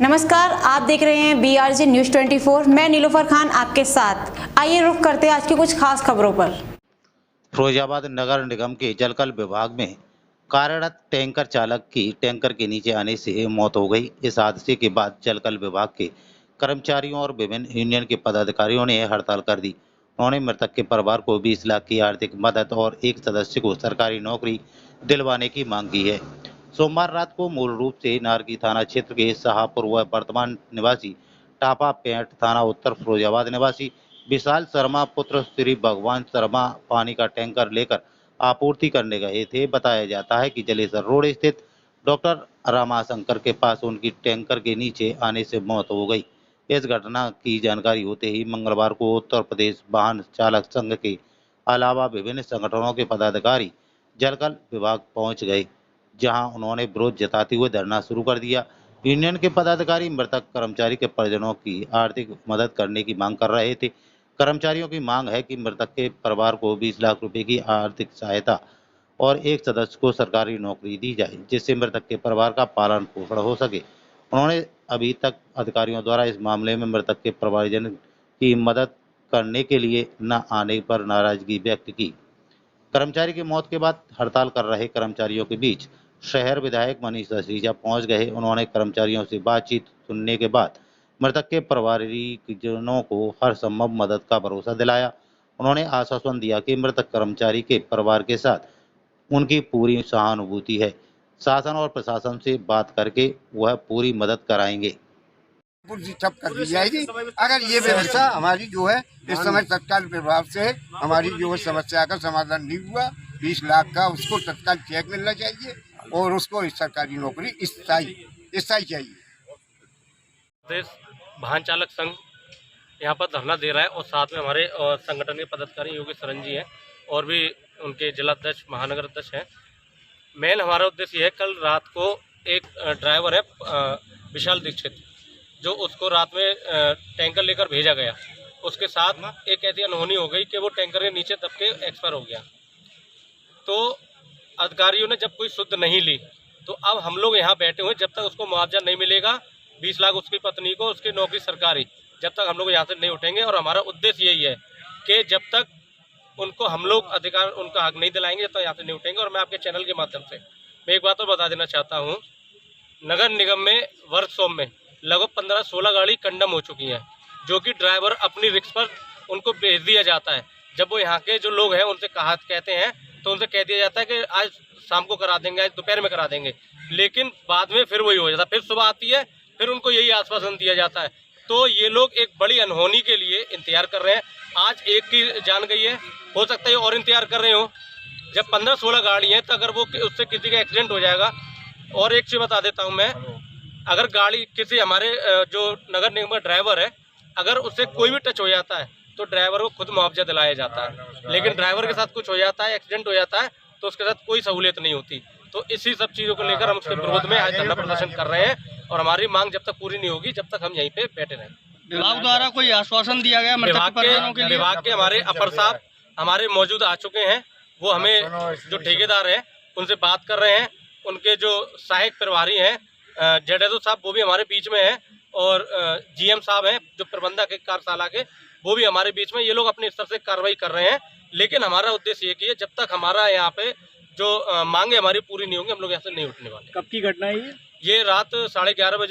नमस्कार, आप देख रहे हैं BRJ न्यूज़ 24। मैं नीलोफर खान आपके साथ। आइए रुख करते हैं आज की कुछ खास खबरों पर। फिरोजाबाद नगर निगम के जलकल विभाग में कार्यरत टैंकर चालक की टैंकर के नीचे आने से मौत हो गई। इस हादसे के बाद जलकल विभाग के कर्मचारियों और विभिन्न यूनियन के पदाधिकारियों ने हड़ताल कर दी। उन्होंने मृतक के परिवार को 20 लाख की आर्थिक मदद और एक सदस्य को सरकारी नौकरी दिलवाने की मांग की है। सोमवार रात को मूल रूप से नारगी थाना क्षेत्र के शाहपुर व वर्तमान निवासी टापा पेंट थाना उत्तर फिरोजाबाद निवासी विशाल शर्मा पुत्र श्री भगवान शर्मा पानी का टैंकर लेकर आपूर्ति करने गए थे। बताया जाता है कि जलेसर रोड स्थित डॉक्टर रामाशंकर के पास उनकी टैंकर के नीचे आने से मौत हो गई। इस घटना की जानकारी होते ही मंगलवार को उत्तर प्रदेश वाहन चालक संघ के अलावा विभिन्न संगठनों के पदाधिकारी जलकल विभाग पहुंच गए, जहां उन्होंने विरोध जताते हुए धरना शुरू कर दिया। यूनियन के पदाधिकारी मृतक कर्मचारी के परिजनों की आर्थिक मदद करने की मांग कर रहे थे। कर्मचारियों की मांग है कि मृतक के परिवार को 20 लाख रुपए की आर्थिक सहायता और एक सदस्य को सरकारी नौकरी दी जाए, जिससे मृतक के परिवार का पालन पोषण हो सके। उन्होंने अभी तक अधिकारियों द्वारा इस मामले में मृतक के परिवारजन की मदद करने के लिए न आने पर नाराजगी व्यक्त की। कर्मचारी की मौत के बाद हड़ताल कर रहे कर्मचारियों के बीच शहर विधायक मनीष असीजा पहुंच गए। उन्होंने कर्मचारियों से बातचीत सुनने के बाद मृतक के परिवारजनों को हर संभव मदद का भरोसा दिलाया। उन्होंने आश्वासन दिया कि मृतक कर्मचारी के परिवार के साथ उनकी पूरी सहानुभूति है। शासन और प्रशासन से बात करके वह पूरी मदद कराएंगे। कुर्सी ठप कर दी जाएगी अगर ये व्यवस्था हमारी जो है इस समय तत्काल प्रभाव से हमारी जो है समस्या का समाधान नहीं हुआ। 20 लाख का उसको तत्काल चेक मिलना चाहिए और उसको सरकारी नौकरी स्थायी चाहिए। प्रदेश वाहन चालक संघ यहाँ पर धरना दे रहा है और साथ में हमारे संगठन के पदाधिकारी योगी सरन जी हैं और भी उनके जिलाध्यक्ष महानगर अध्यक्ष हैं। मेन हमारा उद्देश्य यह है, कल रात को एक ड्राइवर है विशाल दीक्षित, जो उसको रात में टैंकर लेकर भेजा गया, उसके साथ एक ऐसी अनहोनी हो गई कि वो टैंकर के नीचे दब के एक्सपायर हो गया। तो अधिकारियों ने जब कोई शुद्ध नहीं ली तो अब हम लोग यहाँ बैठे हुए, जब तक उसको मुआवजा नहीं मिलेगा 20 लाख उसकी पत्नी को, उसकी नौकरी सरकारी, जब तक हम लोग यहाँ से नहीं उठेंगे। और हमारा उद्देश्य यही है कि जब तक उनको हम लोग अधिकार उनका हक नहीं दिलाएंगे जब तक यहाँ से नहीं उठेंगे। और मैं आपके चैनल के माध्यम से मैं एक बात और बता देना चाहता हूँ, नगर निगम में वर्कशॉप में लगभग 15-16 गाड़ी कंडम हो चुकी हैं, जो कि ड्राइवर अपनी रिक्स पर उनको भेज दिया जाता है। जब वो यहाँ के जो लोग हैं उनसे कहते हैं तो उनसे कह दिया जाता है कि आज शाम को करा देंगे, आज दोपहर में करा देंगे, लेकिन बाद में फिर वही हो जाता है। फिर सुबह आती है, फिर उनको यही आश्वासन दिया जाता है। तो ये लोग एक बड़ी अनहोनी के लिए इंतजार कर रहे हैं। आज एक की जान गई है, हो सकता है और इंतजार कर रहे हो। जब 15-16 गाड़ी हैं तो अगर वो उससे किसी का एक्सीडेंट हो जाएगा। और एक चीज़ बता देता हूँ मैं, अगर गाड़ी किसी हमारे जो नगर निगम का ड्राइवर है, अगर उससे कोई भी टच हो जाता है तो ड्राइवर को खुद मुआवजा दिलाया जाता है, लेकिन ड्राइवर के साथ कुछ हो जाता है, एक्सीडेंट हो जाता है, तो उसके साथ कोई सहूलियत नहीं होती। तो इसी सब चीज़ों को लेकर हम उसके विरोध में आज धरना प्रदर्शन कर रहे हैं और हमारी मांग जब तक पूरी नहीं होगी जब तक हम यहीं पे बैठे रहेंगे। विभाग द्वारा कोई आश्वासन दिया गया? विभाग के हमारे अपर साहब हमारे मौजूद आ चुके हैं, वो हमें जो ठेकेदार हैं उनसे बात कर रहे हैं। उनके जो सहायक प्रभारी हैं जेडेदो साहब, वो भी हमारे बीच में हैं, और GM साहब हैं जो प्रबंधक है कार्यशाला के, वो भी हमारे बीच में। ये लोग अपने स्तर से कार्रवाई कर रहे हैं, लेकिन हमारा उद्देश्य ये कि है जब तक हमारा यहाँ पे जो मांगे हमारी पूरी नहीं होंगी हम लोग यहाँ से नहीं उठने वाले। कब की घटना है ये? ये रात 11:30 बजे